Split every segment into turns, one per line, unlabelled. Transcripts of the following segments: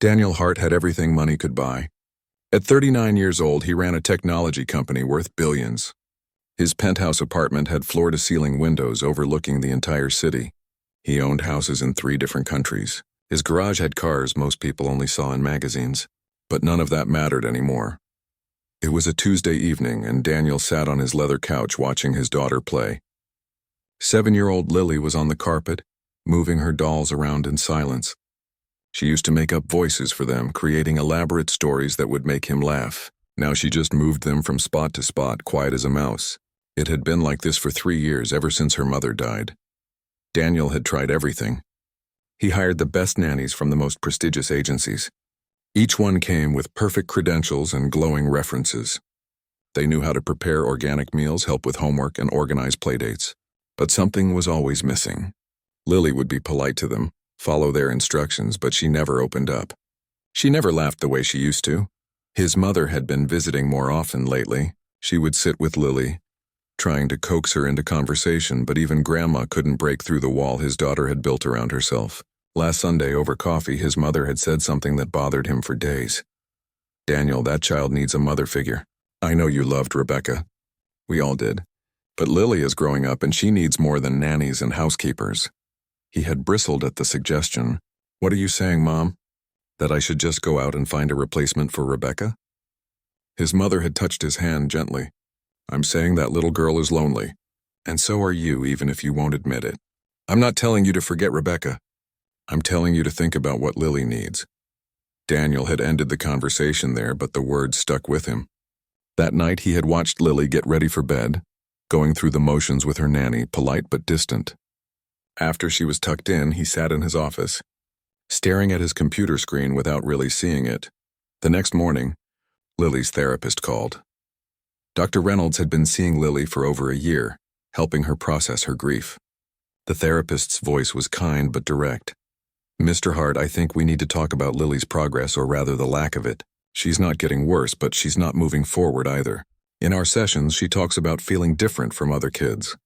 Daniel Hart had everything money could buy. At 39 years old, he ran a technology company worth billions. His penthouse apartment had floor-to-ceiling windows overlooking the entire city. He owned houses in 3 different countries. His garage had cars most people only saw in magazines, but none of that mattered anymore. It was a Tuesday evening, and Daniel sat on his leather couch watching his daughter play. 7-year-old Lily was on the carpet, moving her dolls around in silence. She used to make up voices for them, creating elaborate stories that would make him laugh. Now she just moved them from spot to spot, quiet as a mouse. It had been like this for 3 years, ever since her mother died. Daniel had tried everything. He hired the best nannies from the most prestigious agencies. Each one came with perfect credentials and glowing references. They knew how to prepare organic meals, help with homework, and organize playdates. But something was always missing. Lily would be polite to them, follow their instructions, but she never opened up. She never laughed the way she used to. His mother had been visiting more often lately. She would sit with Lily, trying to coax her into conversation, but even Grandma couldn't break through the wall his daughter had built around herself. Last Sunday, over coffee, his mother had said something that bothered him for days. "Daniel, that child needs a mother figure. I know you loved Rebecca. We all did. But Lily is growing up and she needs more than nannies and housekeepers." He had bristled at the suggestion. "What are you saying, Mom? That I should just go out and find a replacement for Rebecca?" His mother had touched his hand gently. "I'm saying that little girl is lonely. And so are you, even if you won't admit it. I'm not telling you to forget Rebecca. I'm telling you to think about what Lily needs." Daniel had ended the conversation there, but the words stuck with him. That night he had watched Lily get ready for bed, going through the motions with her nanny, polite but distant. After she was tucked in, he sat in his office, staring at his computer screen without really seeing it. The next morning, Lily's therapist called. Dr. Reynolds had been seeing Lily for over a year, helping her process her grief. The therapist's voice was kind but direct. "Mr. Hart, I think we need to talk about Lily's progress, or rather the lack of it. She's not getting worse, but she's not moving forward either. In our sessions, she talks about feeling different from other kids.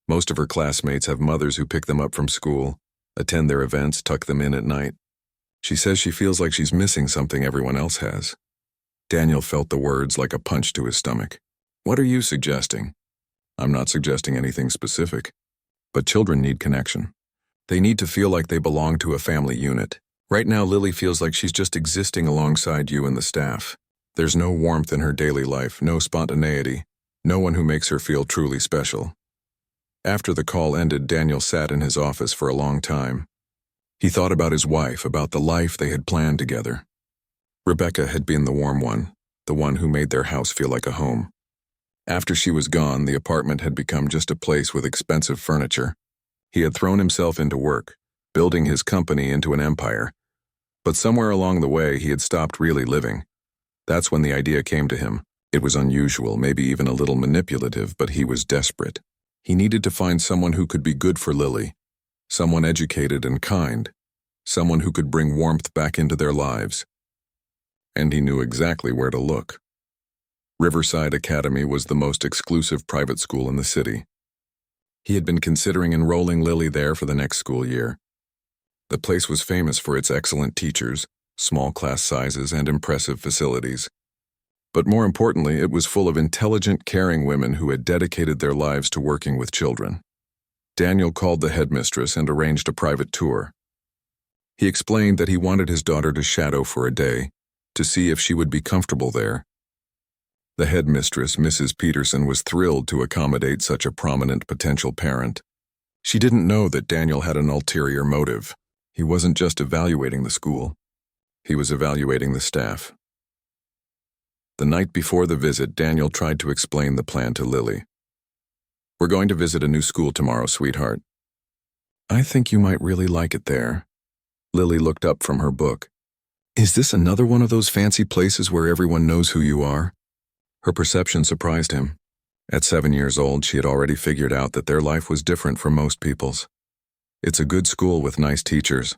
Most of her classmates have mothers who pick them up from school, attend their events, tuck them in at night. She says she feels like she's missing something everyone else has." Daniel felt the words like a punch to his stomach. "What are you suggesting?" "I'm not suggesting anything specific. But children need connection. They need to feel like they belong to a family unit. Right now, Lily feels like she's just existing alongside you and the staff. There's no warmth in her daily life, no spontaneity, no one who makes her feel truly special." After the call ended, Daniel sat in his office for a long time. He thought about his wife, about the life they had planned together. Rebecca had been the warm one, the one who made their house feel like a home. After she was gone, the apartment had become just a place with expensive furniture. He had thrown himself into work, building his company into an empire. But somewhere along the way, he had stopped really living. That's when the idea came to him. It was unusual, maybe even a little manipulative, but he was desperate. He needed to find someone who could be good for Lily, someone educated and kind, someone who could bring warmth back into their lives. And he knew exactly where to look. Riverside Academy was the most exclusive private school in the city. He had been considering enrolling Lily there for the next school year. The place was famous for its excellent teachers, small class sizes, and impressive facilities. But more importantly, it was full of intelligent, caring women who had dedicated their lives to working with children. Daniel called the headmistress and arranged a private tour. He explained that he wanted his daughter to shadow for a day, to see if she would be comfortable there. The headmistress, Mrs. Peterson, was thrilled to accommodate such a prominent potential parent. She didn't know that Daniel had an ulterior motive. He wasn't just evaluating the school. He was evaluating the staff. The night before the visit, Daniel tried to explain the plan to Lily. "We're going to visit a new school tomorrow, sweetheart. I think you might really like it there." Lily looked up from her book. "Is this another one of those fancy places where everyone knows who you are?" Her perception surprised him. At 7 years old, she had already figured out that their life was different from most people's. "It's a good school with nice teachers.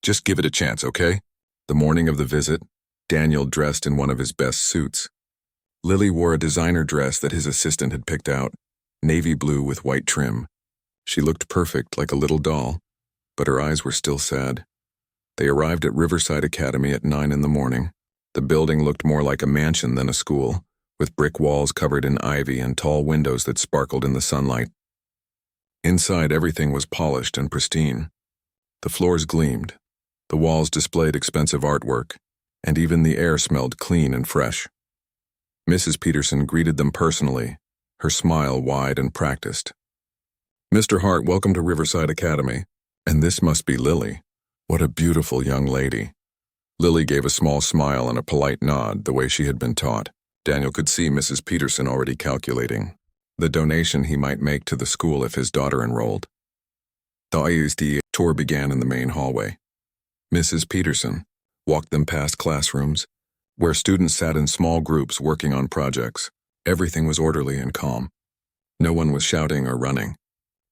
Just give it a chance, okay?" The morning of the visit, Daniel dressed in one of his best suits. Lily wore a designer dress that his assistant had picked out, navy blue with white trim. She looked perfect, like a little doll, but her eyes were still sad. They arrived at Riverside Academy at 9 in the morning. The building looked more like a mansion than a school, with brick walls covered in ivy and tall windows that sparkled in the sunlight. Inside, everything was polished and pristine. The floors gleamed, the walls displayed expensive artwork, and even the air smelled clean and fresh. Mrs. Peterson greeted them personally, her smile wide and practiced. "Mr. Hart, welcome to Riverside Academy. And this must be Lily. What a beautiful young lady." Lily gave a small smile and a polite nod, the way she had been taught. Daniel could see Mrs. Peterson already calculating the donation he might make to the school if his daughter enrolled. The tour began in the main hallway. Mrs. Peterson walked them past classrooms, where students sat in small groups working on projects. Everything was orderly and calm. No one was shouting or running.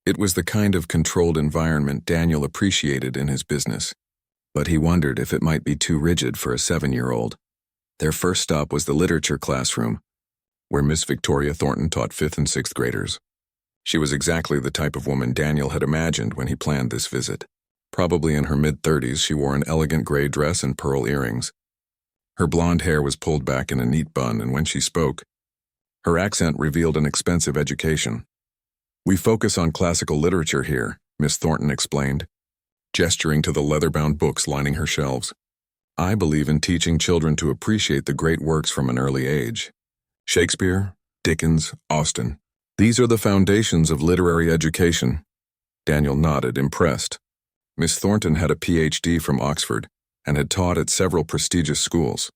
It was the kind of controlled environment Daniel appreciated in his business, but he wondered if it might be too rigid for a 7-year-old. Their first stop was the literature classroom, where Miss Victoria Thornton taught 5th and 6th graders. She was exactly the type of woman Daniel had imagined when he planned this visit. Probably in her mid-30s, she wore an elegant gray dress and pearl earrings. Her blonde hair was pulled back in a neat bun, and when she spoke, her accent revealed an expensive education. "We focus on classical literature here," Miss Thornton explained, gesturing to the leather-bound books lining her shelves. "I believe in teaching children to appreciate the great works from an early age. Shakespeare, Dickens, Austen. These are the foundations of literary education." Daniel nodded, impressed. Miss Thornton had a PhD from Oxford and had taught at several prestigious schools.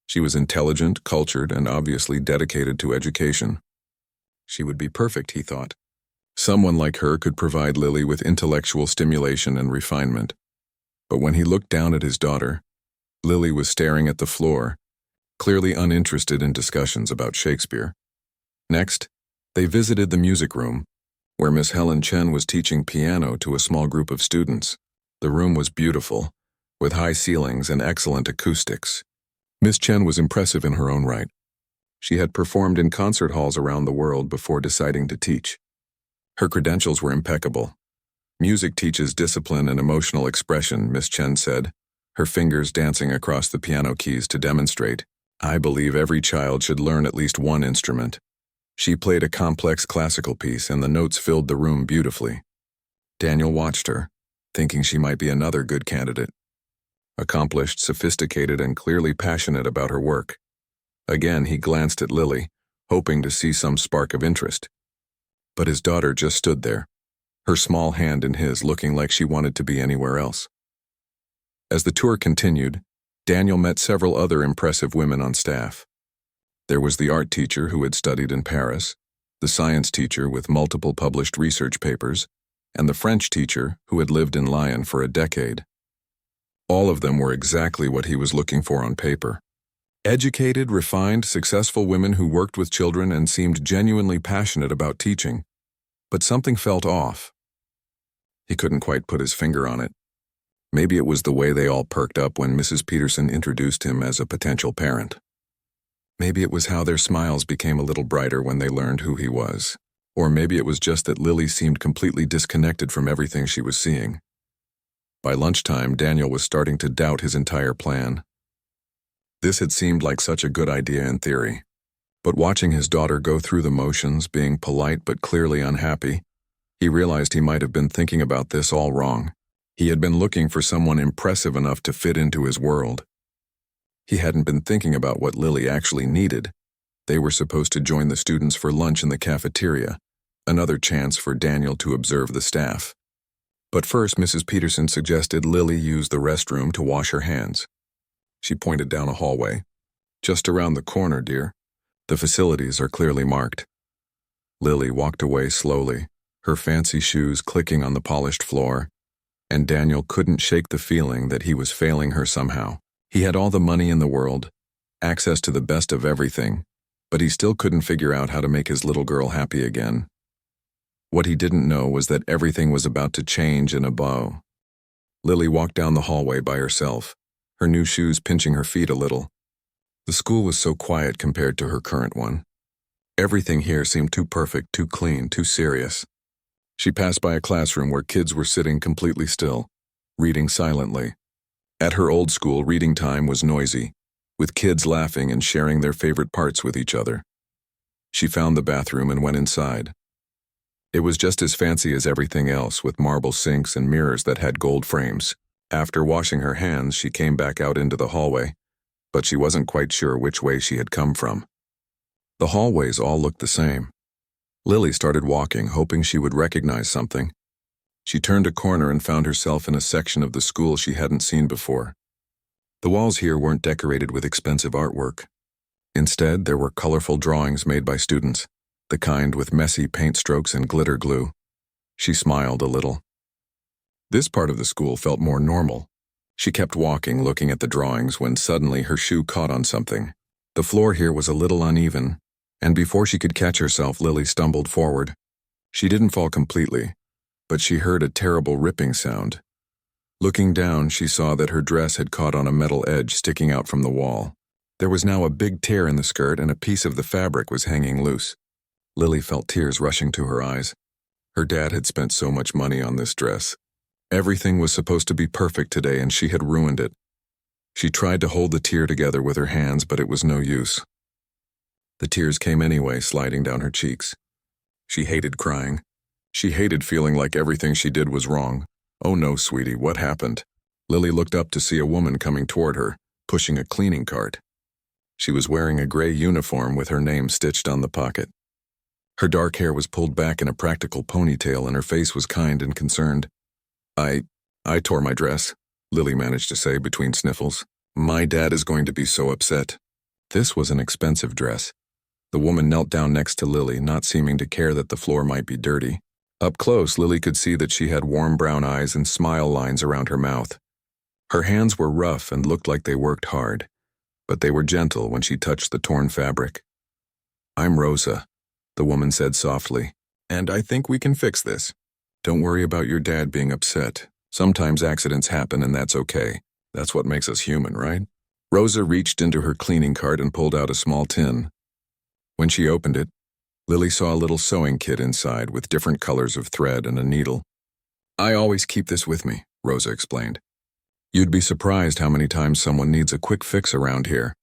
She was intelligent, cultured, and obviously dedicated to education. She would be perfect, he thought. Someone like her could provide Lily with intellectual stimulation and refinement. But when he looked down at his daughter, Lily was staring at the floor, clearly uninterested in discussions about Shakespeare. Next, they visited the music room, where Miss Helen Chen was teaching piano to a small group of students. The room was beautiful, with high ceilings and excellent acoustics. Miss Chen was impressive in her own right. She had performed in concert halls around the world before deciding to teach. Her credentials were impeccable. "Music teaches discipline and emotional expression," Miss Chen said, her fingers dancing across the piano keys to demonstrate. "I believe every child should learn at least one instrument." She played a complex classical piece, and the notes filled the room beautifully. Daniel watched her, thinking she might be another good candidate. Accomplished, sophisticated, and clearly passionate about her work. Again, he glanced at Lily, hoping to see some spark of interest. But his daughter just stood there, her small hand in his, looking like she wanted to be anywhere else. As the tour continued, Daniel met several other impressive women on staff. There was the art teacher who had studied in Paris, the science teacher with multiple published research papers, and the French teacher who had lived in Lyon for a decade. All of them were exactly what he was looking for on paper. Educated, refined, successful women who worked with children and seemed genuinely passionate about teaching. But something felt off. He couldn't quite put his finger on it. Maybe it was the way they all perked up when Mrs. Peterson introduced him as a potential parent. Maybe it was how their smiles became a little brighter when they learned who he was. Or maybe it was just that Lily seemed completely disconnected from everything she was seeing. By lunchtime, Daniel was starting to doubt his entire plan. This had seemed like such a good idea in theory. But watching his daughter go through the motions, being polite but clearly unhappy, he realized he might have been thinking about this all wrong. He had been looking for someone impressive enough to fit into his world. He hadn't been thinking about what Lily actually needed. They were supposed to join the students for lunch in the cafeteria, another chance for Daniel to observe the staff. But first, Mrs. Peterson suggested Lily use the restroom to wash her hands. She pointed down a hallway. "Just around the corner, dear. The facilities are clearly marked." Lily walked away slowly, her fancy shoes clicking on the polished floor, and Daniel couldn't shake the feeling that he was failing her somehow. He had all the money in the world, access to the best of everything, but he still couldn't figure out how to make his little girl happy again. What he didn't know was that everything was about to change in a bow. Lily walked down the hallway by herself, her new shoes pinching her feet a little. The school was so quiet compared to her current one. Everything here seemed too perfect, too clean, too serious. She passed by a classroom where kids were sitting completely still, reading silently. At her old school, reading time was noisy, with kids laughing and sharing their favorite parts with each other. She found the bathroom and went inside. It was just as fancy as everything else, with marble sinks and mirrors that had gold frames. After washing her hands, she came back out into the hallway, but she wasn't quite sure which way she had come from. The hallways all looked the same. Lily started walking, hoping she would recognize something. She turned a corner and found herself in a section of the school she hadn't seen before. The walls here weren't decorated with expensive artwork. Instead, there were colorful drawings made by students, the kind with messy paint strokes and glitter glue. She smiled a little. This part of the school felt more normal. She kept walking, looking at the drawings, when suddenly her shoe caught on something. The floor here was a little uneven, and before she could catch herself, Lily stumbled forward. She didn't fall completely, but she heard a terrible ripping sound. Looking down, she saw that her dress had caught on a metal edge sticking out from the wall. There was now a big tear in the skirt, and a piece of the fabric was hanging loose. Lily felt tears rushing to her eyes. Her dad had spent so much money on this dress. Everything was supposed to be perfect today, and she had ruined it. She tried to hold the tear together with her hands, but it was no use. The tears came anyway, sliding down her cheeks. She hated crying. She hated feeling like everything she did was wrong. "Oh no, sweetie, what happened?" Lily looked up to see a woman coming toward her, pushing a cleaning cart. She was wearing a gray uniform with her name stitched on the pocket. Her dark hair was pulled back in a practical ponytail, and her face was kind and concerned. I tore my dress," Lily managed to say between sniffles. "My dad is going to be so upset." This was an expensive dress. The woman knelt down next to Lily, not seeming to care that the floor might be dirty. Up close, Lily could see that she had warm brown eyes and smile lines around her mouth. Her hands were rough and looked like they worked hard, but they were gentle when she touched the torn fabric. "I'm Rosa," the woman said softly, "and I think we can fix this. Don't worry about your dad being upset. Sometimes accidents happen, and that's okay. That's what makes us human, right?" Rosa reached into her cleaning cart and pulled out a small tin. When she opened it, Lily saw a little sewing kit inside with different colors of thread and a needle. "I always keep this with me," Rosa explained. "You'd be surprised how many times someone needs a quick fix around here.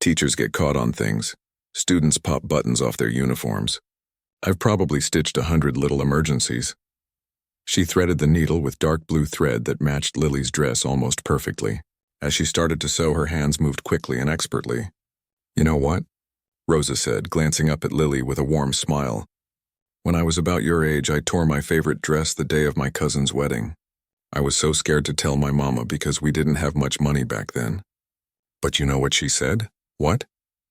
Teachers get caught on things. Students pop buttons off their uniforms. I've probably stitched 100 little emergencies." She threaded the needle with dark blue thread that matched Lily's dress almost perfectly. As she started to sew, her hands moved quickly and expertly. "You know what?" Rosa said, glancing up at Lily with a warm smile. "When I was about your age, I tore my favorite dress the day of my cousin's wedding. I was so scared to tell my mama because we didn't have much money back then." "But you know what she said?" "What?"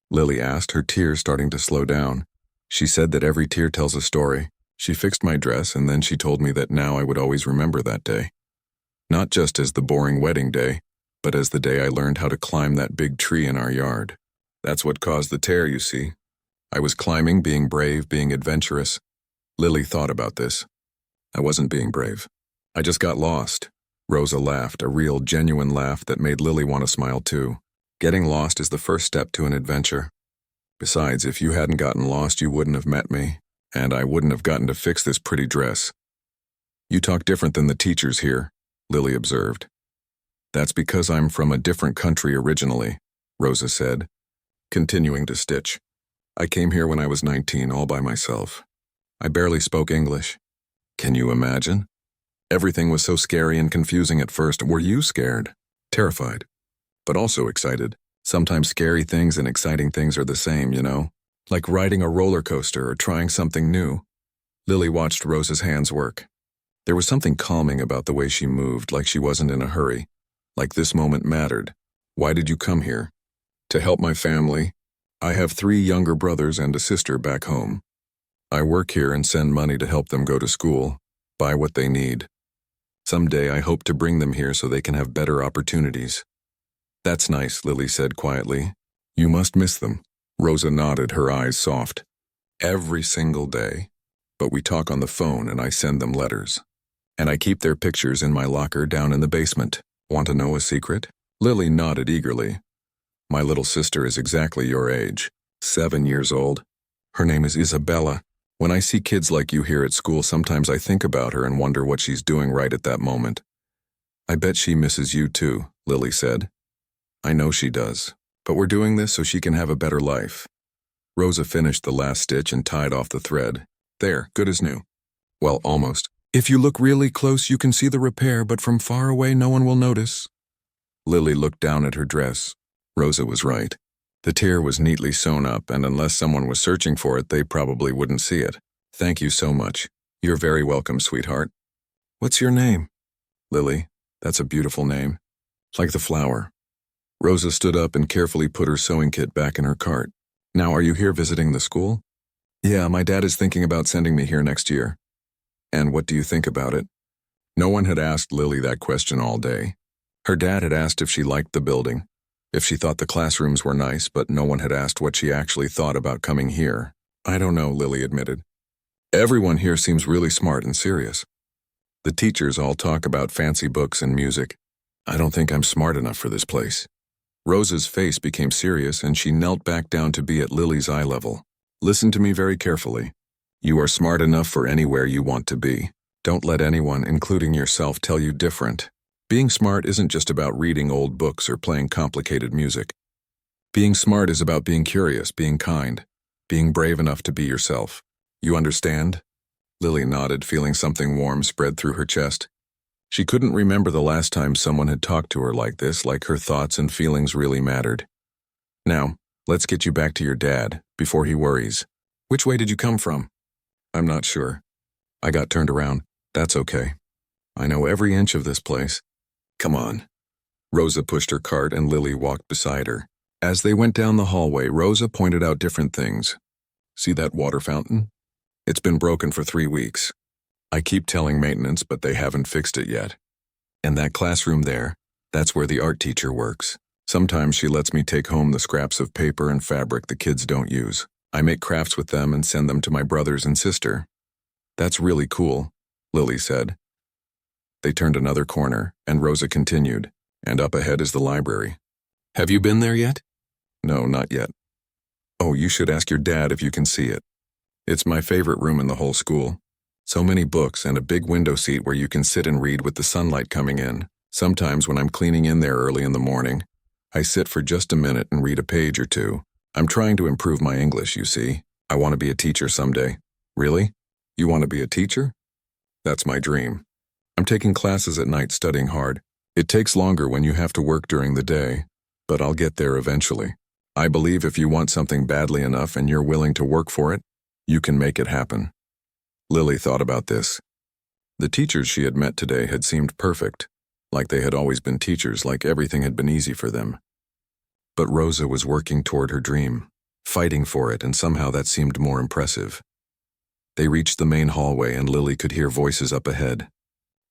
Lily asked, her tears starting to slow down. "She said that every tear tells a story. She fixed my dress, and then she told me that now I would always remember that day. Not just as the boring wedding day, but as the day I learned how to climb that big tree in our yard. That's what caused the tear, you see. I was climbing, being brave, being adventurous." Lily thought about this. "I wasn't being brave. I just got lost." Rosa laughed, a real, genuine laugh that made Lily want to smile too. Getting lost is the first step to an adventure. Besides, if you hadn't gotten lost, you wouldn't have met me, and I wouldn't have gotten to fix this pretty dress. "You talk different than the teachers here," Lily observed. "That's because I'm from a different country originally," Rosa said, continuing to stitch. "I came here when I was 19, all by myself. I barely spoke English. Can you imagine? Everything was so scary and confusing at first. Were you scared?" "Terrified, but also excited. Sometimes scary things and exciting things are the same, you know? Like riding a roller coaster or trying something new." Lily watched Rosa's hands work. There was something calming about the way she moved, like she wasn't in a hurry, like this moment mattered. "Why did you come here?" "To help my family. I have 3 younger brothers and a sister back home. I work here and send money to help them go to school, buy what they need. Someday I hope to bring them here so they can have better opportunities." "That's nice," Lily said quietly. "You must miss them." Rosa nodded, her eyes soft. "Every single day. But we talk on the phone and I send them letters. And I keep their pictures in my locker down in the basement. Want to know a secret?" Lily nodded eagerly. "My little sister is exactly your age, 7 years old. Her name is Isabella. When I see kids like you here at school, sometimes I think about her and wonder what she's doing right at that moment. I bet she misses you too, Lily said. I know she does, but we're doing this so she can have a better life. Rosa finished the last stitch and tied off the thread. There, good as new. Well, almost. If you look really close, you can see the repair, but from far away, no one will notice. Lily looked down at her dress. Rosa was right. The tear was neatly sewn up, and unless someone was searching for it, they probably wouldn't see it. Thank you so much. You're very welcome, sweetheart. What's your name? Lily. That's a beautiful name. Like the flower. Rosa stood up and carefully put her sewing kit back in her cart. Now, are you here visiting the school? Yeah, my dad is thinking about sending me here next year. And what do you think about it? No one had asked Lily that question all day. Her dad had asked if she liked the building, if she thought the classrooms were nice, but no one had asked what she actually thought about coming here. I don't know, Lily admitted. Everyone here seems really smart and serious. The teachers all talk about fancy books and music. I don't think I'm smart enough for this place. Rosa's face became serious and she knelt back down to be at Lily's eye level. Listen to me very carefully. You are smart enough for anywhere you want to be. Don't let anyone, including yourself, tell you different. Being smart isn't just about reading old books or playing complicated music. Being smart is about being curious, being kind, being brave enough to be yourself. You understand? Lily nodded, feeling something warm spread through her chest. She couldn't remember the last time someone had talked to her like this, like her thoughts and feelings really mattered. Now, let's get you back to your dad, before he worries. Which way did you come from? I'm not sure. I got turned around. That's okay. I know every inch of this place. Come on. Rosa pushed her cart and Lily walked beside her. As they went down the hallway, Rosa pointed out different things. See that water fountain? It's been broken for 3 weeks. I keep telling maintenance, but they haven't fixed it yet. And that classroom there, that's where the art teacher works. Sometimes she lets me take home the scraps of paper and fabric the kids don't use. I make crafts with them and send them to my brothers and sister. That's really cool, Lily said. They turned another corner, and Rosa continued, and up ahead is the library. Have you been there yet? No, not yet. Oh, you should ask your dad if you can see it. It's my favorite room in the whole school. So many books and a big window seat where you can sit and read with the sunlight coming in. Sometimes when I'm cleaning in there early in the morning, I sit for just a minute and read a page or two. I'm trying to improve my English, you see. I want to be a teacher someday. Really? You want to be a teacher? That's my dream. I'm taking classes at night studying hard. It takes longer when you have to work during the day, but I'll get there eventually. I believe if you want something badly enough and you're willing to work for it, you can make it happen. Lily thought about this. The teachers she had met today had seemed perfect, like they had always been teachers, like everything had been easy for them. But Rosa was working toward her dream, fighting for it, and somehow that seemed more impressive. They reached the main hallway and Lily could hear voices up ahead.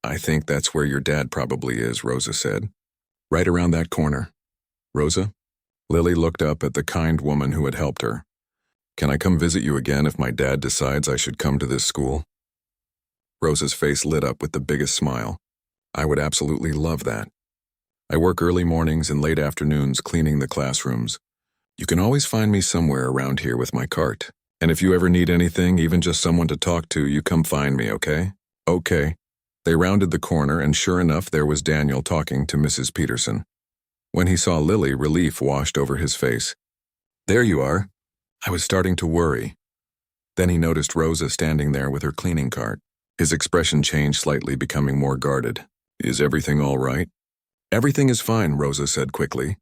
I think that's where your dad probably is, Rosa said. Right around that corner. Rosa? Lily looked up at the kind woman who had helped her. Can I come visit you again if my dad decides I should come to this school? Rosa's face lit up with the biggest smile. I would absolutely love that. I work early mornings and late afternoons cleaning the classrooms. You can always find me somewhere around here with my cart. And if you ever need anything, even just someone to talk to, you come find me, okay? Okay. They rounded the corner and sure enough there was Daniel talking to Mrs. Peterson. When he saw Lily, relief washed over his face. There you are. I was starting to worry. Then he noticed Rosa standing there with her cleaning cart. His expression changed slightly, becoming more guarded. Is everything all right? Everything is fine, Rosa said quickly.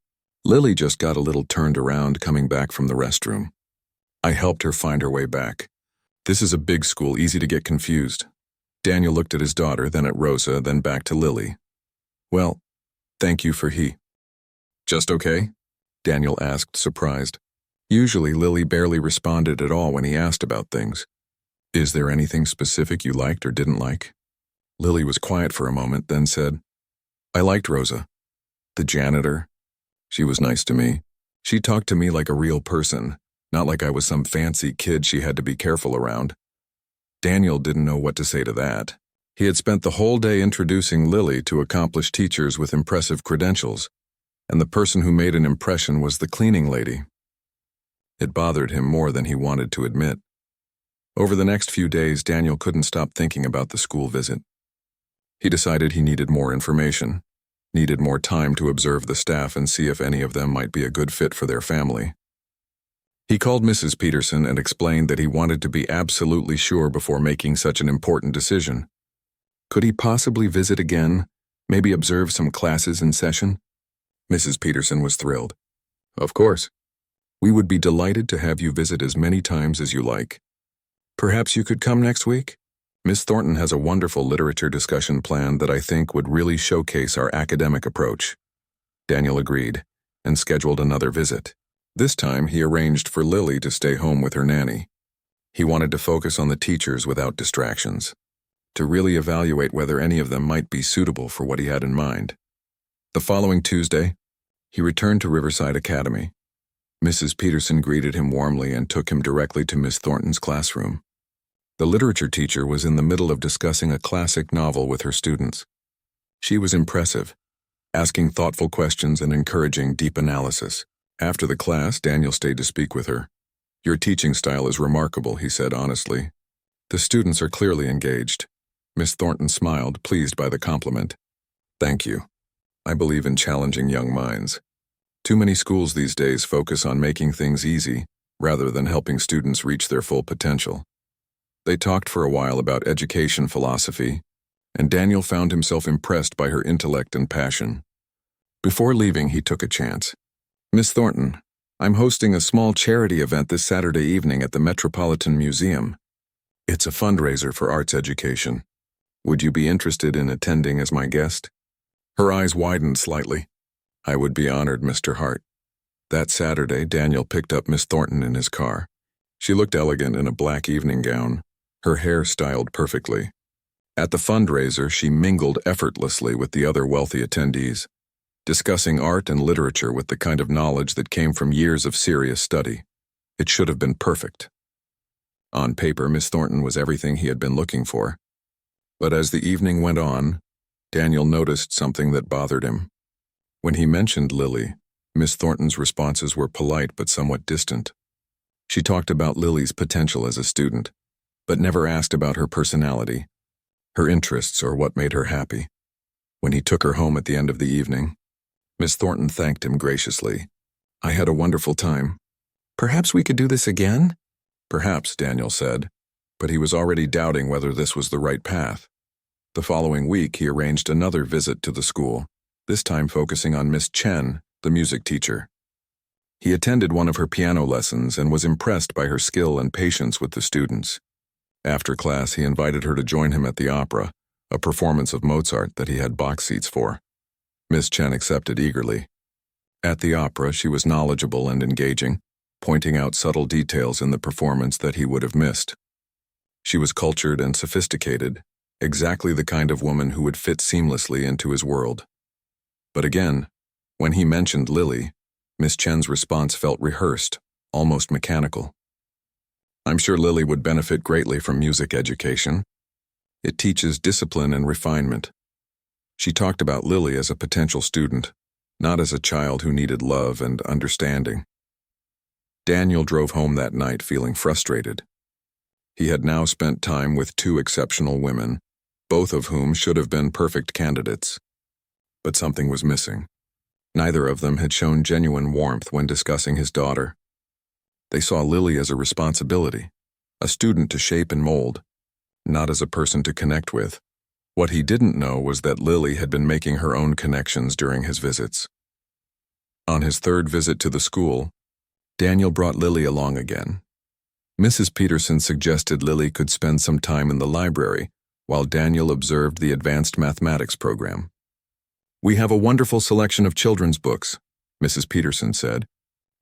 Lily just got a little turned around coming back from the restroom. I helped her find her way back. This is a big school, easy to get confused. Daniel looked at his daughter, then at Rosa, then back to Lily. Well, thank you for he. Just okay? Daniel asked, surprised. Usually Lily barely responded at all when he asked about things. Is there anything specific you liked or didn't like? Lily was quiet for a moment, then said, I liked Rosa. The janitor. She was nice to me. She talked to me like a real person, not like I was some fancy kid she had to be careful around. Daniel didn't know what to say to that. He had spent the whole day introducing Lily to accomplished teachers with impressive credentials, and the person who made an impression was the cleaning lady. It bothered him more than he wanted to admit. Over the next few days, Daniel couldn't stop thinking about the school visit. He decided he needed more information. needed more time to observe the staff and see if any of them might be a good fit for their family. He called Mrs. Peterson and explained that he wanted to be absolutely sure before making such an important decision. Could he possibly visit again, maybe observe some classes in session? Mrs. Peterson was thrilled. Of course. We would be delighted to have you visit as many times as you like. Perhaps you could come next week? Miss Thornton has a wonderful literature discussion planned that I think would really showcase our academic approach. Daniel agreed and scheduled another visit. This time he arranged for Lily to stay home with her nanny. He wanted to focus on the teachers without distractions, to really evaluate whether any of them might be suitable for what he had in mind. The following Tuesday, he returned to Riverside Academy. Mrs. Peterson greeted him warmly and took him directly to Miss Thornton's classroom. The literature teacher was in the middle of discussing a classic novel with her students. She was impressive, asking thoughtful questions and encouraging deep analysis. After the class, Daniel stayed to speak with her. Your teaching style is remarkable, he said honestly. The students are clearly engaged. Miss Thornton smiled, pleased by the compliment. Thank you. I believe in challenging young minds. Too many schools these days focus on making things easy, rather than helping students reach their full potential. They talked for a while about education philosophy, and Daniel found himself impressed by her intellect and passion. Before leaving, he took a chance. Miss Thornton, I'm hosting a small charity event this Saturday evening at the Metropolitan Museum. It's a fundraiser for arts education. Would you be interested in attending as my guest? Her eyes widened slightly. I would be honored, Mr. Hart. That Saturday, Daniel picked up Miss Thornton in his car. She looked elegant in a black evening gown, her hair styled perfectly. At the fundraiser, she mingled effortlessly with the other wealthy attendees, discussing art and literature with the kind of knowledge that came from years of serious study. It should have been perfect. On paper, Miss Thornton was everything he had been looking for. But as the evening went on, Daniel noticed something that bothered him. When he mentioned Lily, Miss Thornton's responses were polite but somewhat distant. She talked about Lily's potential as a student, but never asked about her personality, her interests, or what made her happy. When he took her home at the end of the evening, Miss Thornton thanked him graciously. I had a wonderful time. Perhaps we could do this again? Perhaps, Daniel said, but he was already doubting whether this was the right path. The following week, he arranged another visit to the school, this time focusing on Miss Chen, the music teacher. He attended one of her piano lessons and was impressed by her skill and patience with the students. After class, he invited her to join him at the opera, a performance of Mozart that he had box seats for. Miss Chen accepted eagerly. At the opera, she was knowledgeable and engaging, pointing out subtle details in the performance that he would have missed. She was cultured and sophisticated, exactly the kind of woman who would fit seamlessly into his world. But again, when he mentioned Lily, Miss Chen's response felt rehearsed, almost mechanical. I'm sure Lily would benefit greatly from music education. It teaches discipline and refinement. She talked about Lily as a potential student, not as a child who needed love and understanding. Daniel drove home that night feeling frustrated. He had now spent time with two exceptional women, both of whom should have been perfect candidates. But something was missing. Neither of them had shown genuine warmth when discussing his daughter. They saw Lily as a responsibility, a student to shape and mold, not as a person to connect with. What he didn't know was that Lily had been making her own connections during his visits. On his third visit to the school, Daniel brought Lily along again. Mrs. Peterson suggested Lily could spend some time in the library while Daniel observed the advanced mathematics program. We have a wonderful selection of children's books, Mrs. Peterson said.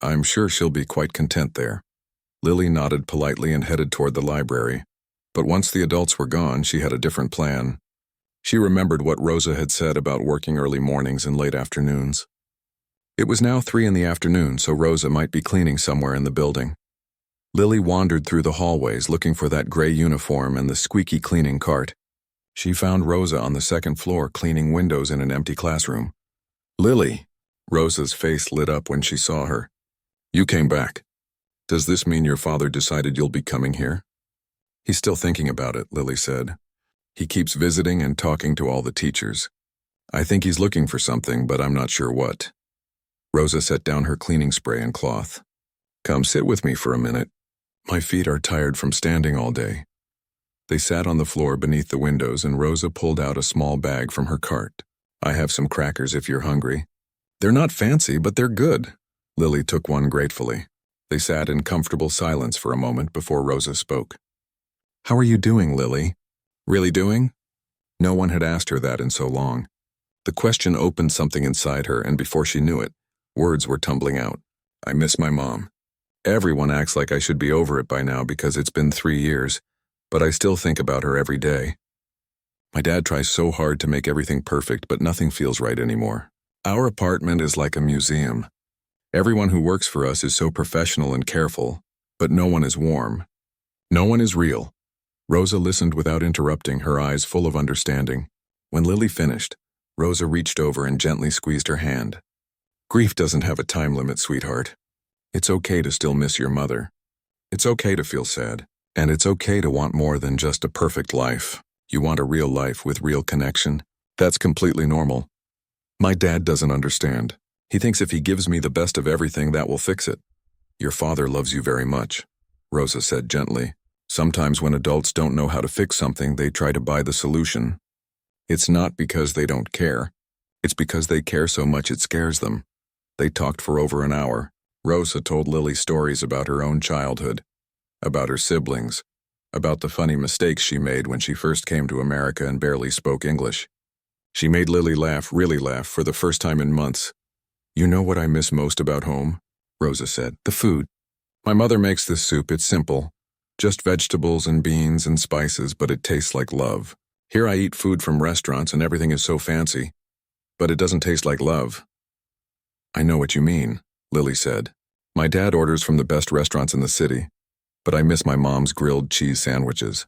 I'm sure she'll be quite content there. Lily nodded politely and headed toward the library. But once the adults were gone, she had a different plan. She remembered what Rosa had said about working early mornings and late afternoons. It was now 3 p.m, so Rosa might be cleaning somewhere in the building. Lily wandered through the hallways looking for that gray uniform and the squeaky cleaning cart. She found Rosa on the second floor cleaning windows in an empty classroom. Lily! Rosa's face lit up when she saw her. You came back. Does this mean your father decided you'll be coming here? He's still thinking about it, Lily said. He keeps visiting and talking to all the teachers. I think he's looking for something, but I'm not sure what. Rosa set down her cleaning spray and cloth. Come sit with me for a minute. My feet are tired from standing all day. They sat on the floor beneath the windows and Rosa pulled out a small bag from her cart. I have some crackers if you're hungry. They're not fancy, but they're good. Lily took one gratefully. They sat in comfortable silence for a moment before Rosa spoke. How are you doing, Lily? Really doing? No one had asked her that in so long. The question opened something inside her, and before she knew it, words were tumbling out. I miss my mom. Everyone acts like I should be over it by now because it's been 3 years, but I still think about her every day. My dad tries so hard to make everything perfect, but nothing feels right anymore. Our apartment is like a museum. Everyone who works for us is so professional and careful, but no one is warm. No one is real. Rosa listened without interrupting, her eyes full of understanding. When Lily finished, Rosa reached over and gently squeezed her hand. Grief doesn't have a time limit, sweetheart. It's okay to still miss your mother. It's okay to feel sad. And it's okay to want more than just a perfect life. You want a real life with real connection. That's completely normal. My dad doesn't understand. He thinks if he gives me the best of everything, that will fix it. Your father loves you very much, Rosa said gently. Sometimes when adults don't know how to fix something, they try to buy the solution. It's not because they don't care. It's because they care so much it scares them. They talked for over an hour. Rosa told Lily stories about her own childhood, about her siblings, about the funny mistakes she made when she first came to America and barely spoke English. She made Lily laugh, really laugh, for the first time in months. You know what I miss most about home? Rosa said. The food. My mother makes this soup. It's simple. Just vegetables and beans and spices, but it tastes like love. Here I eat food from restaurants and everything is so fancy, but it doesn't taste like love. I know what you mean, Lily said. My dad orders from the best restaurants in the city, but I miss my mom's grilled cheese sandwiches.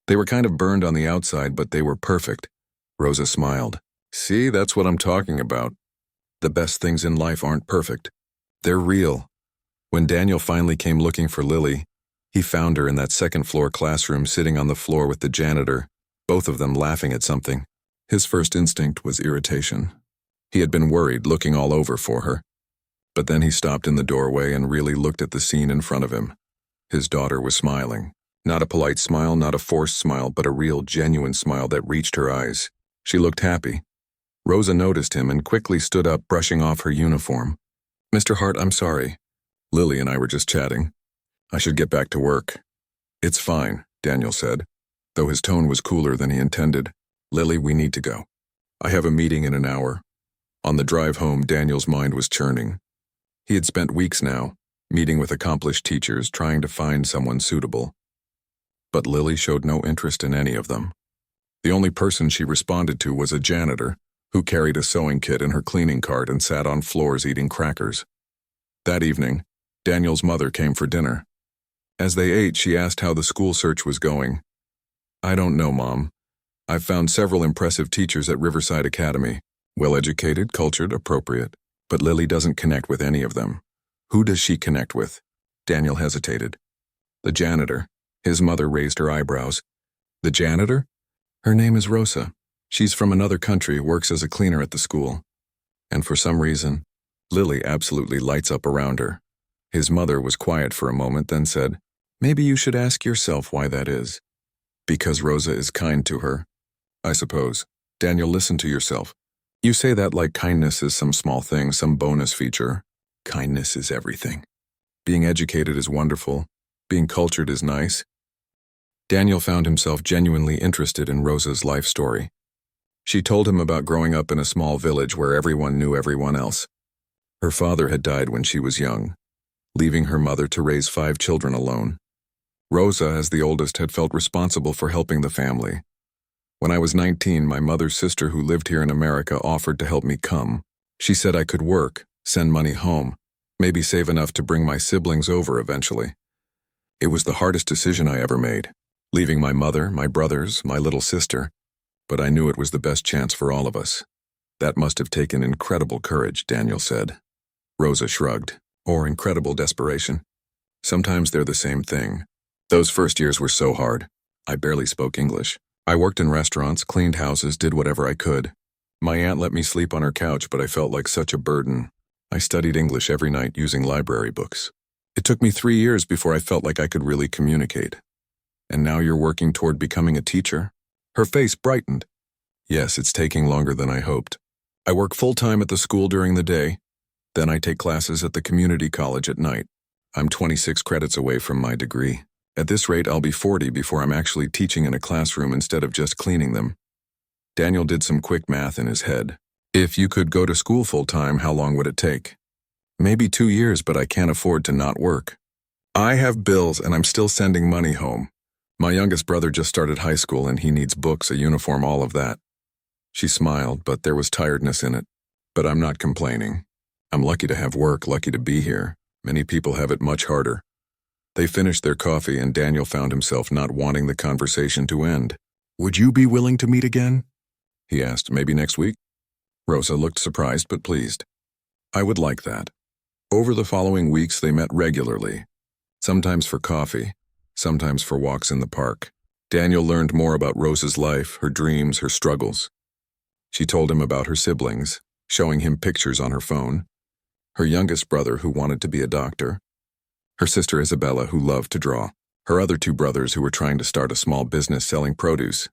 They were kind of burned on the outside, but they were perfect. Rosa smiled. See, that's what I'm talking about. The best things in life aren't perfect. They're real. When Daniel finally came looking for Lily, he found her in that second-floor classroom sitting on the floor with the janitor, both of them laughing at something. His first instinct was irritation. He had been worried, looking all over for her. But then he stopped in the doorway and really looked at the scene in front of him. His daughter was smiling. Not a polite smile, not a forced smile, but a real, genuine smile that reached her eyes. She looked happy. Rosa noticed him and quickly stood up, brushing off her uniform. Mr. Hart, I'm sorry. Lily and I were just chatting. I should get back to work. It's fine, Daniel said, though his tone was cooler than he intended. Lily, we need to go. I have a meeting in an hour. On the drive home, Daniel's mind was churning. He had spent weeks now, meeting with accomplished teachers, trying to find someone suitable. But Lily showed no interest in any of them. The only person she responded to was a janitor, who carried a sewing kit in her cleaning cart and sat on floors eating crackers. That evening, Daniel's mother came for dinner. As they ate, she asked how the school search was going. I don't know, Mom. I've found several impressive teachers at Riverside Academy, well-educated, cultured, appropriate. But Lily doesn't connect with any of them. Who does she connect with? Daniel hesitated. The janitor. His mother raised her eyebrows. The janitor? Her name is Rosa. She's from another country, works as a cleaner at the school. And for some reason, Lily absolutely lights up around her. His mother was quiet for a moment, then said, Maybe you should ask yourself why that is. Because Rosa is kind to her. I suppose. Daniel, listen to yourself. You say that like kindness is some small thing, some bonus feature. Kindness is everything. Being educated is wonderful. Being cultured is nice. Daniel found himself genuinely interested in Rosa's life story. She told him about growing up in a small village where everyone knew everyone else. Her father had died when she was young, leaving her mother to raise 5 children alone. Rosa, as the oldest, had felt responsible for helping the family. When I was 19, my mother's sister who lived here in America offered to help me come. She said I could work, send money home, maybe save enough to bring my siblings over eventually. It was the hardest decision I ever made, leaving my mother, my brothers, my little sister, but I knew it was the best chance for all of us. That must have taken incredible courage, Daniel said. Rosa shrugged. Or incredible desperation. Sometimes they're the same thing. Those first years were so hard. I barely spoke English. I worked in restaurants, cleaned houses, did whatever I could. My aunt let me sleep on her couch, but I felt like such a burden. I studied English every night using library books. It took me 3 years before I felt like I could really communicate. And now you're working toward becoming a teacher? Her face brightened. Yes, it's taking longer than I hoped. I work full-time at the school during the day. Then I take classes at the community college at night. I'm 26 credits away from my degree. At this rate, I'll be 40 before I'm actually teaching in a classroom instead of just cleaning them. Daniel did some quick math in his head. If you could go to school full-time, how long would it take? Maybe 2 years, but I can't afford to not work. I have bills and I'm still sending money home. My youngest brother just started high school and he needs books, a uniform, all of that. She smiled, but there was tiredness in it. But I'm not complaining. I'm lucky to have work, lucky to be here. Many people have it much harder. They finished their coffee and Daniel found himself not wanting the conversation to end. Would you be willing to meet again? He asked, maybe next week? Rosa looked surprised but pleased. I would like that. Over the following weeks, they met regularly. Sometimes for coffee, sometimes for walks in the park. Daniel learned more about Rosa's life, her dreams, her struggles. She told him about her siblings, showing him pictures on her phone. Her youngest brother who wanted to be a doctor. Her sister Isabella who loved to draw. Her other 2 brothers who were trying to start a small business selling produce.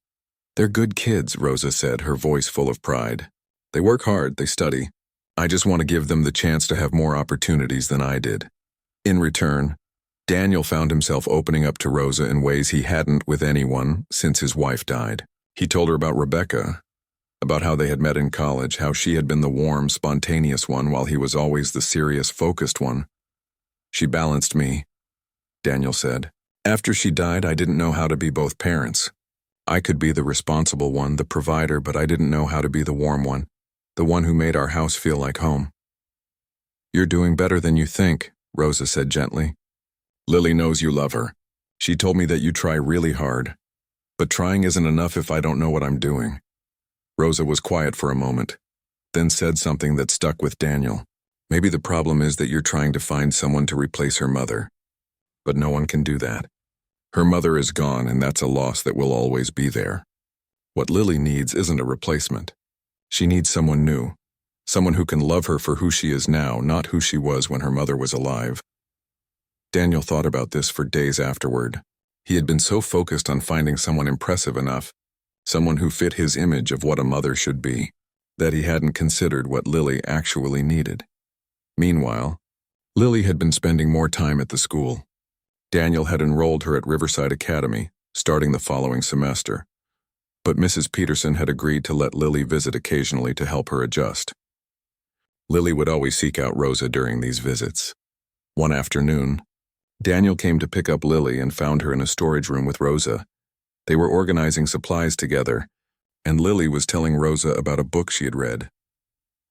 They're good kids, Rosa said, her voice full of pride. They work hard, they study. I just want to give them the chance to have more opportunities than I did. In return, Daniel found himself opening up to Rosa in ways he hadn't with anyone since his wife died. He told her about Rebecca, about how they had met in college, how she had been the warm, spontaneous one while he was always the serious, focused one. She balanced me, Daniel said. After she died, I didn't know how to be both parents. I could be the responsible one, the provider, but I didn't know how to be the warm one, the one who made our house feel like home. You're doing better than you think, Rosa said gently. Lily knows you love her. She told me that you try really hard. But trying isn't enough if I don't know what I'm doing. Rosa was quiet for a moment, then said something that stuck with Daniel. Maybe the problem is that you're trying to find someone to replace her mother. But no one can do that. Her mother is gone, and that's a loss that will always be there. What Lily needs isn't a replacement. She needs someone new, someone who can love her for who she is now, not who she was when her mother was alive. Daniel thought about this for days afterward. He had been so focused on finding someone impressive enough, someone who fit his image of what a mother should be, that he hadn't considered what Lily actually needed. Meanwhile, Lily had been spending more time at the school. Daniel had enrolled her at Riverside Academy, starting the following semester. But Mrs. Peterson had agreed to let Lily visit occasionally to help her adjust. Lily would always seek out Rosa during these visits. One afternoon, Daniel came to pick up Lily and found her in a storage room with Rosa. They were organizing supplies together, and Lily was telling Rosa about a book she had read.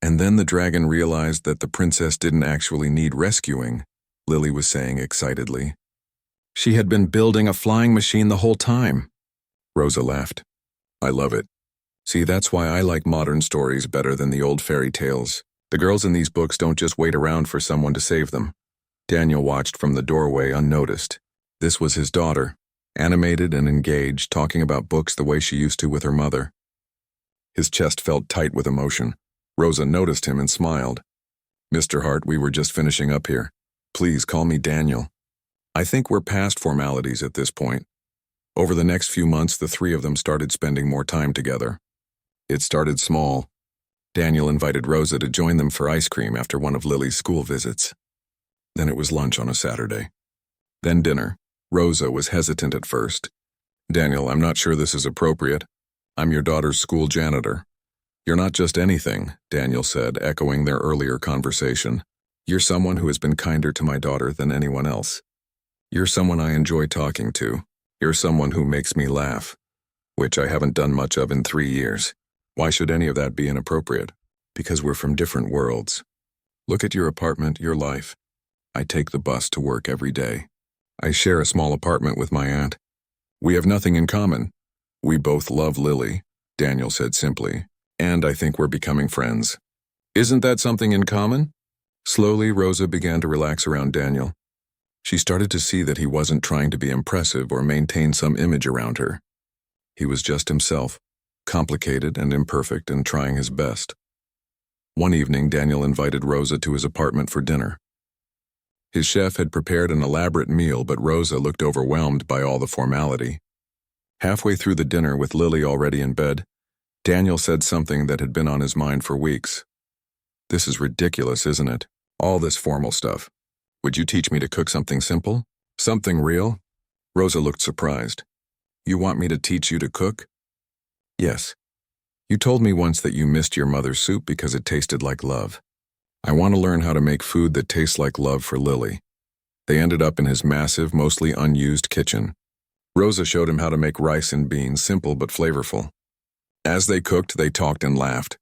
And then the dragon realized that the princess didn't actually need rescuing, Lily was saying excitedly. She had been building a flying machine the whole time. Rosa laughed. I love it. See, that's why I like modern stories better than the old fairy tales. The girls in these books don't just wait around for someone to save them. Daniel watched from the doorway unnoticed. This was his daughter, animated and engaged, talking about books the way she used to with her mother. His chest felt tight with emotion. Rosa noticed him and smiled. Mr. Hart, we were just finishing up here. Please call me Daniel. I think we're past formalities at this point. Over the next few months, the 3 of them started spending more time together. It started small. Daniel invited Rosa to join them for ice cream after one of Lily's school visits. Then it was lunch on a Saturday. Then dinner. Rosa was hesitant at first. Daniel, I'm not sure this is appropriate. I'm your daughter's school janitor. You're not just anything, Daniel said, echoing their earlier conversation. You're someone who has been kinder to my daughter than anyone else. You're someone I enjoy talking to. You're someone who makes me laugh, which I haven't done much of in 3 years. Why should any of that be inappropriate? Because we're from different worlds. Look at your apartment, your life. I take the bus to work every day. I share a small apartment with my aunt. We have nothing in common. We both love Lily, Daniel said simply, and I think we're becoming friends. Isn't that something in common? Slowly, Rosa began to relax around Daniel. She started to see that he wasn't trying to be impressive or maintain some image around her. He was just himself, complicated and imperfect and trying his best. One evening, Daniel invited Rosa to his apartment for dinner. His chef had prepared an elaborate meal, but Rosa looked overwhelmed by all the formality. Halfway through the dinner, with Lily already in bed, Daniel said something that had been on his mind for weeks. "This is ridiculous, isn't it? All this formal stuff. Would you teach me to cook something simple? Something real?" Rosa looked surprised. "You want me to teach you to cook?" "Yes. You told me once that you missed your mother's soup because it tasted like love. I want to learn how to make food that tastes like love for Lily." They ended up in his massive, mostly unused kitchen. Rosa showed him how to make rice and beans, simple but flavorful. As they cooked, they talked and laughed.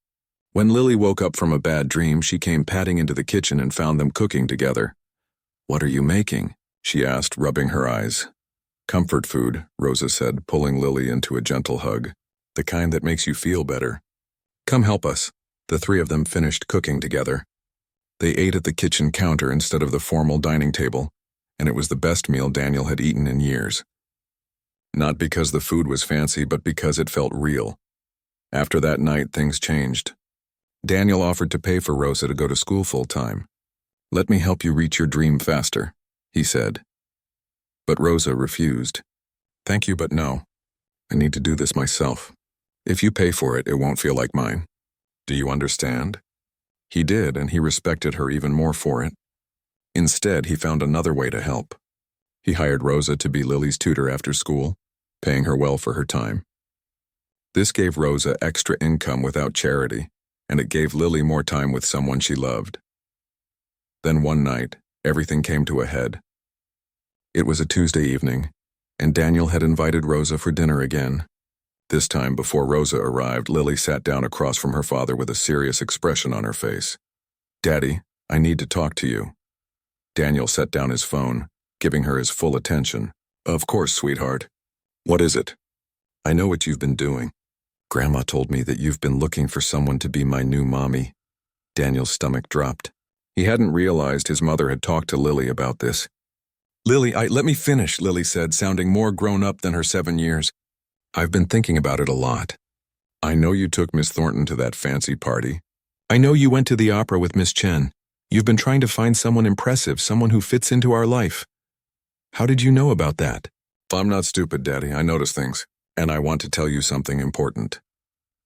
When Lily woke up from a bad dream, she came padding into the kitchen and found them cooking together. "What are you making?" she asked, rubbing her eyes. "Comfort food," Rosa said, pulling Lily into a gentle hug. "The kind that makes you feel better. Come help us." The three of them finished cooking together. They ate at the kitchen counter instead of the formal dining table, and it was the best meal Daniel had eaten in years. Not because the food was fancy, but because it felt real. After that night, things changed. Daniel offered to pay for Rosa to go to school full-time. "Let me help you reach your dream faster," he said. But Rosa refused. "Thank you, but no. I need to do this myself. If you pay for it, it won't feel like mine. Do you understand?" He did, and he respected her even more for it. Instead, he found another way to help. He hired Rosa to be Lily's tutor after school, paying her well for her time. This gave Rosa extra income without charity, and it gave Lily more time with someone she loved. Then one night, everything came to a head. It was a Tuesday evening, and Daniel had invited Rosa for dinner again. This time, before Rosa arrived, Lily sat down across from her father with a serious expression on her face. "Daddy, I need to talk to you." Daniel set down his phone, giving her his full attention. "Of course, sweetheart. What is it?" "I know what you've been doing. Grandma told me that you've been looking for someone to be my new mommy." Daniel's stomach dropped. He hadn't realized his mother had talked to Lily about this. "Lily, let me finish," Lily said, sounding more grown up than her 7 years. "I've been thinking about it a lot. I know you took Miss Thornton to that fancy party. I know you went to the opera with Miss Chen. You've been trying to find someone impressive, someone who fits into our life. How did you know about that?" "I'm not stupid, Daddy. I notice things. And I want to tell you something important."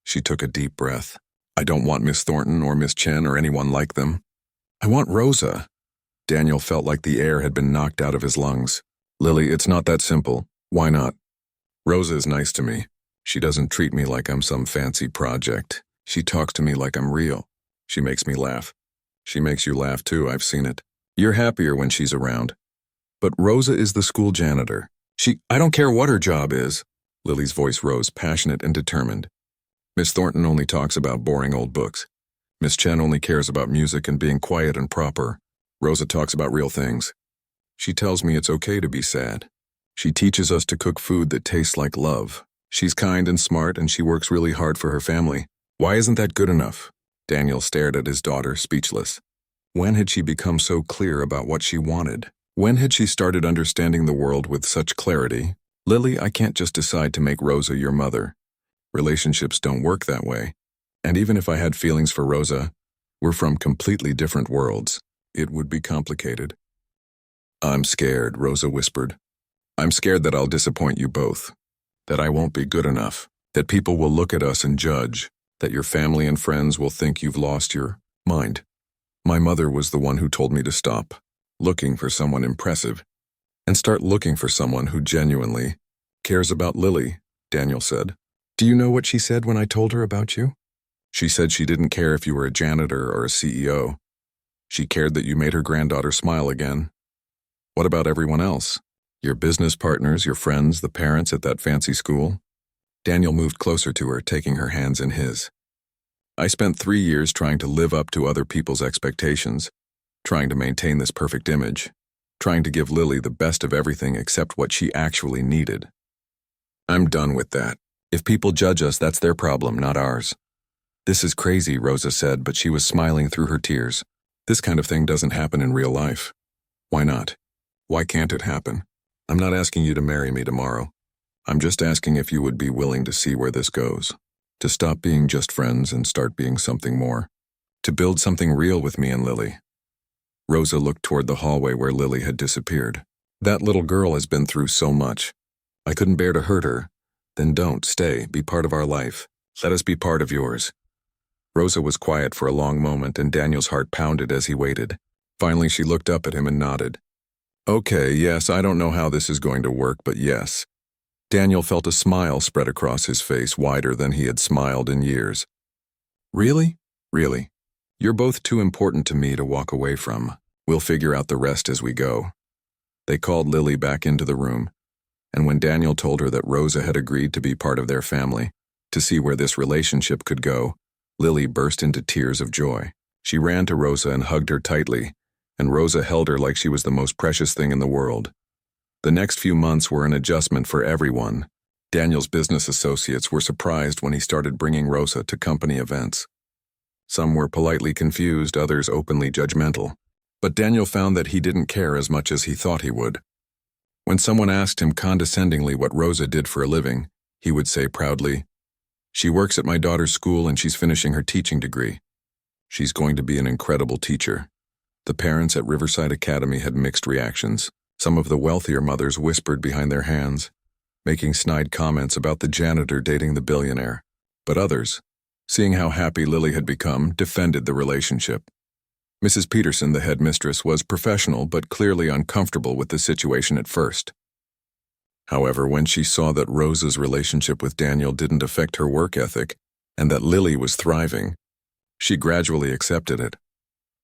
She took a deep breath. "I don't want Miss Thornton or Miss Chen or anyone like them. I want Rosa." Daniel felt like the air had been knocked out of his lungs. "Lily, it's not that simple. Why not? Rosa is nice to me. She doesn't treat me like I'm some fancy project. She talks to me like I'm real. She makes me laugh. She makes you laugh too, I've seen it. You're happier when she's around. But Rosa is the school janitor. I don't care what her job is." Lily's voice rose, passionate and determined. "Miss Thornton only talks about boring old books. Miss Chen only cares about music and being quiet and proper. Rosa talks about real things. She tells me it's okay to be sad. She teaches us to cook food that tastes like love. She's kind and smart, and she works really hard for her family. Why isn't that good enough?" Daniel stared at his daughter, speechless. When had she become so clear about what she wanted? When had she started understanding the world with such clarity? "Lily, I can't just decide to make Rosa your mother. Relationships don't work that way. And even if I had feelings for Rosa, we're from completely different worlds. It would be complicated." "I'm scared," Rosa whispered. "I'm scared that I'll disappoint you both. That I won't be good enough. That people will look at us and judge. That your family and friends will think you've lost your mind. My mother was the one who told me to stop looking for someone impressive and start looking for someone who genuinely cares about Lily," Daniel said. "Do you know what she said when I told her about you? She said she didn't care if you were a janitor or a CEO. She cared that you made her granddaughter smile again. What about everyone else? Your business partners, your friends, the parents at that fancy school?" Daniel moved closer to her, taking her hands in his. "I spent 3 years trying to live up to other people's expectations, trying to maintain this perfect image, trying to give Lily the best of everything except what she actually needed. I'm done with that. If people judge us, that's their problem, not ours." "This is crazy," Rosa said, but she was smiling through her tears. "This kind of thing doesn't happen in real life." "Why not? Why can't it happen? I'm not asking you to marry me tomorrow. I'm just asking if you would be willing to see where this goes." To stop being just friends and start being something more. To build something real with me and Lily. Rosa looked toward the hallway where Lily had disappeared. That little girl has been through so much. I couldn't bear to hurt her. Then don't, stay, be part of our life. Let us be part of yours. Rosa was quiet for a long moment and Daniel's heart pounded as he waited. Finally, she looked up at him and nodded. Okay, yes, I don't know how this is going to work, but yes. Daniel felt a smile spread across his face, wider than he had smiled in years. Really? Really. You're both too important to me to walk away from. We'll figure out the rest as we go. They called Lily back into the room, and when Daniel told her that Rosa had agreed to be part of their family, to see where this relationship could go, Lily burst into tears of joy. She ran to Rosa and hugged her tightly, and Rosa held her like she was the most precious thing in the world. The next few months were an adjustment for everyone. Daniel's business associates were surprised when he started bringing Rosa to company events. Some were politely confused, others openly judgmental. But Daniel found that he didn't care as much as he thought he would. When someone asked him condescendingly what Rosa did for a living, he would say proudly, "She works at my daughter's school and she's finishing her teaching degree. She's going to be an incredible teacher." The parents at Riverside Academy had mixed reactions. Some of the wealthier mothers whispered behind their hands, making snide comments about the janitor dating the billionaire. But others, seeing how happy Lily had become, defended the relationship. Mrs. Peterson, the headmistress, was professional but clearly uncomfortable with the situation at first. However, when she saw that Rosa's relationship with Daniel didn't affect her work ethic and that Lily was thriving, she gradually accepted it.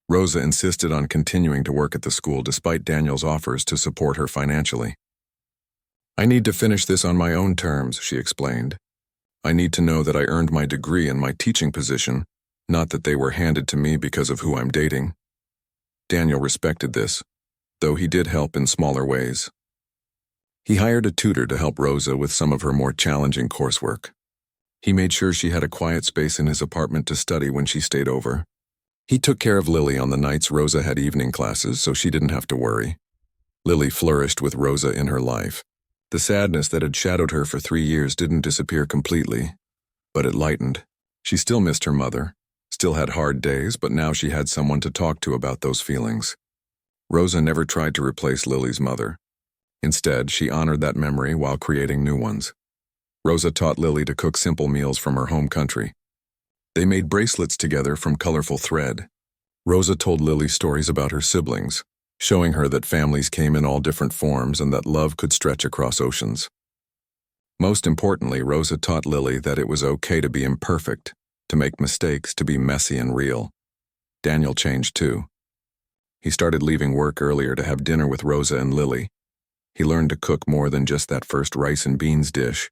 Rosa insisted on continuing to work at the school despite Daniel's offers to support her financially. "I need to finish this on my own terms," she explained. "I need to know that I earned my degree and my teaching position, not that they were handed to me because of who I'm dating." Daniel respected this, though he did help in smaller ways. He hired a tutor to help Rosa with some of her more challenging coursework. He made sure she had a quiet space in his apartment to study when she stayed over. He took care of Lily on the nights Rosa had evening classes, so she didn't have to worry. Lily flourished with Rosa in her life. The sadness that had shadowed her for 3 years didn't disappear completely, but it lightened. She still missed her mother, still had hard days, but now she had someone to talk to about those feelings. Rosa never tried to replace Lily's mother. Instead, she honored that memory while creating new ones. Rosa taught Lily to cook simple meals from her home country. They made bracelets together from colorful thread. Rosa told Lily stories about her siblings, showing her that families came in all different forms and that love could stretch across oceans. Most importantly, Rosa taught Lily that it was okay to be imperfect, to make mistakes, to be messy and real. Daniel changed too. He started leaving work earlier to have dinner with Rosa and Lily. He learned to cook more than just that first rice and beans dish.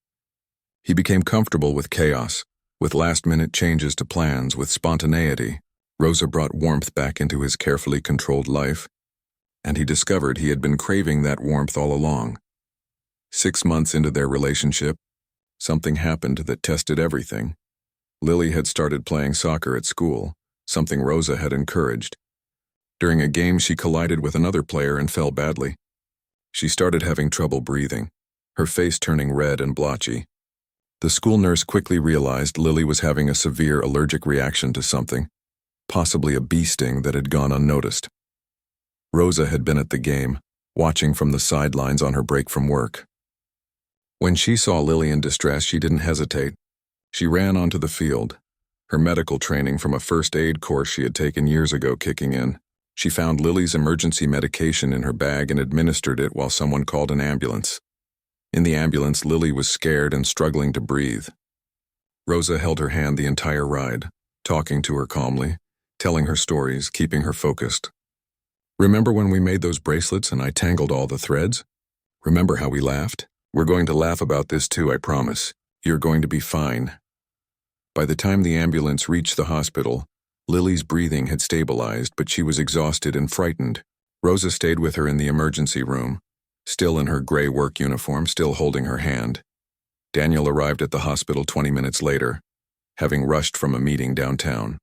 He became comfortable with chaos, with last-minute changes to plans, with spontaneity. Rosa brought warmth back into his carefully controlled life, and he discovered he had been craving that warmth all along. 6 months into their relationship, something happened that tested everything. Lily had started playing soccer at school, something Rosa had encouraged. During a game, she collided with another player and fell badly. She started having trouble breathing, her face turning red and blotchy. The school nurse quickly realized Lily was having a severe allergic reaction to something, possibly a bee sting that had gone unnoticed. Rosa had been at the game, watching from the sidelines on her break from work. When she saw Lily in distress, she didn't hesitate. She ran onto the field, her medical training from a first aid course she had taken years ago kicking in. She found Lily's emergency medication in her bag and administered it while someone called an ambulance. In the ambulance, Lily was scared and struggling to breathe. Rosa held her hand the entire ride, talking to her calmly, telling her stories, keeping her focused. "Remember when we made those bracelets and I tangled all the threads? Remember how we laughed? We're going to laugh about this too, I promise. You're going to be fine." By the time the ambulance reached the hospital, Lily's breathing had stabilized, but she was exhausted and frightened. Rosa stayed with her in the emergency room, still in her gray work uniform, still holding her hand. Daniel arrived at the hospital 20 minutes later, having rushed from a meeting downtown.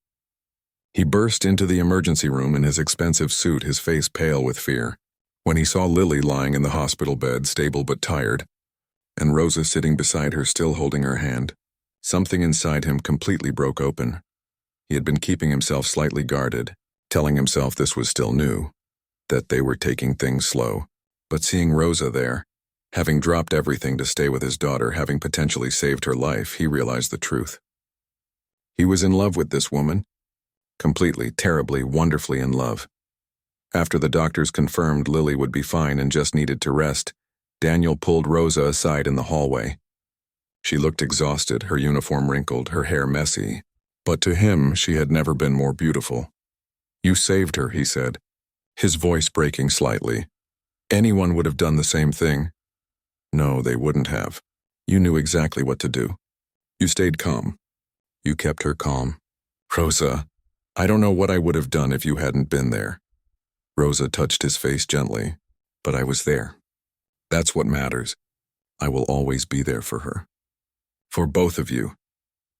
He burst into the emergency room in his expensive suit, his face pale with fear. When he saw Lily lying in the hospital bed, stable but tired, and Rosa sitting beside her still holding her hand, Something inside him completely broke open. He had been keeping himself slightly guarded, telling himself this was still new, that they were taking things slow. But seeing Rosa there, having dropped everything to stay with his daughter, having potentially saved her life, he realized the truth. He was in love with this woman. Completely, terribly, wonderfully in love. After the doctors confirmed Lily would be fine and just needed to rest, Daniel pulled Rosa aside in the hallway. She looked exhausted, her uniform wrinkled, her hair messy, but to him she had never been more beautiful. "You saved her," he said, his voice breaking slightly. "Anyone would have done the same thing." "No, they wouldn't have. You knew exactly what to do. You stayed calm. You kept her calm. Rosa, I don't know what I would have done if you hadn't been there." Rosa touched his face gently. "But I was there. That's what matters. I will always be there for her. For both of you.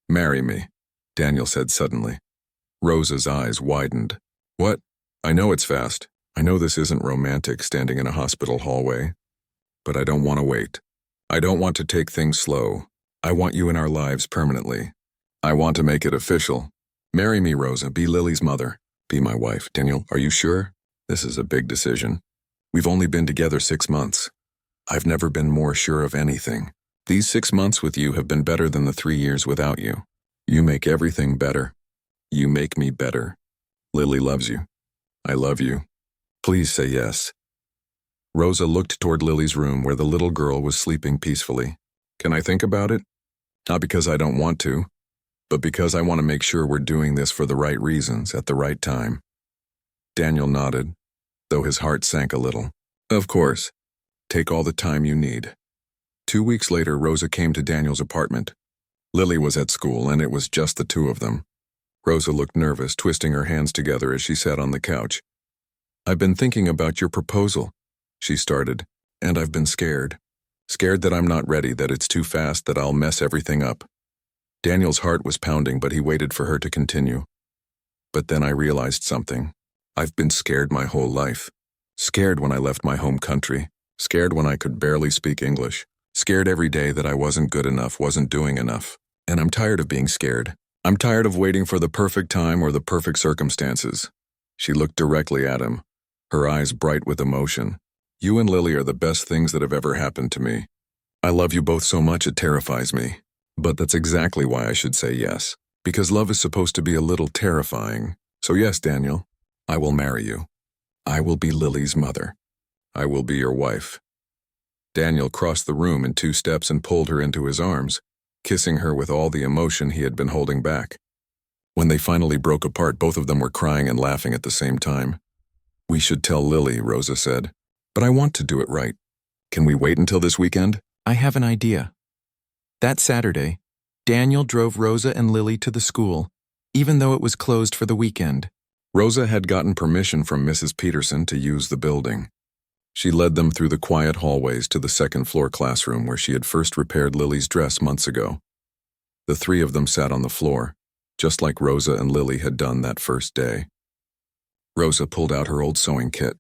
Marry me," Daniel said suddenly. Rosa's eyes widened. "What? I know it's fast. I know this isn't romantic, standing in a hospital hallway. But I don't want to wait. I don't want to take things slow. I want you in our lives permanently. I want to make it official. Marry me, Rosa. Be Lily's mother. Be my wife." "Daniel, are you sure? This is a big decision. We've only been together 6 months. I've never been more sure of anything. These 6 months with you have been better than the 3 years without you. You make everything better. You make me better. Lily loves you. I love you. Please say yes." Rosa looked toward Lily's room where the little girl was sleeping peacefully. "Can I think about it? Not because I don't want to, but because I want to make sure we're doing this for the right reasons at the right time." Daniel nodded, though his heart sank a little. "Of course. Take all the time you need." 2 weeks later, Rosa came to Daniel's apartment. Lily was at school, and it was just the two of them. Rosa looked nervous, twisting her hands together as she sat on the couch. "I've been thinking about your proposal," she started, "and I've been scared. Scared that I'm not ready, that it's too fast, that I'll mess everything up." Daniel's heart was pounding, but he waited for her to continue. "But then I realized something. I've been scared my whole life. Scared when I left my home country. Scared when I could barely speak English. Scared every day that I wasn't good enough, wasn't doing enough. And I'm tired of being scared. I'm tired of waiting for the perfect time or the perfect circumstances." She looked directly at him, her eyes bright with emotion. "You and Lily are the best things that have ever happened to me. I love you both so much it terrifies me. But that's exactly why I should say yes. Because love is supposed to be a little terrifying. So yes, Daniel, I will marry you. I will be Lily's mother. I will be your wife." Daniel crossed the room in 2 steps and pulled her into his arms, kissing her with all the emotion he had been holding back. When they finally broke apart, both of them were crying and laughing at the same time. "We should tell Lily," Rosa said. "But I want to do it right. Can we wait until this weekend?"
"I have an idea." That Saturday, Daniel drove Rosa and Lily to the school, even though it was closed for the weekend.
Rosa had gotten permission from Mrs. Peterson to use the building. She led them through the quiet hallways to the second-floor classroom where she had first repaired Lily's dress months ago. The 3 of them sat on the floor, just like Rosa and Lily had done that first day. Rosa pulled out her old sewing kit.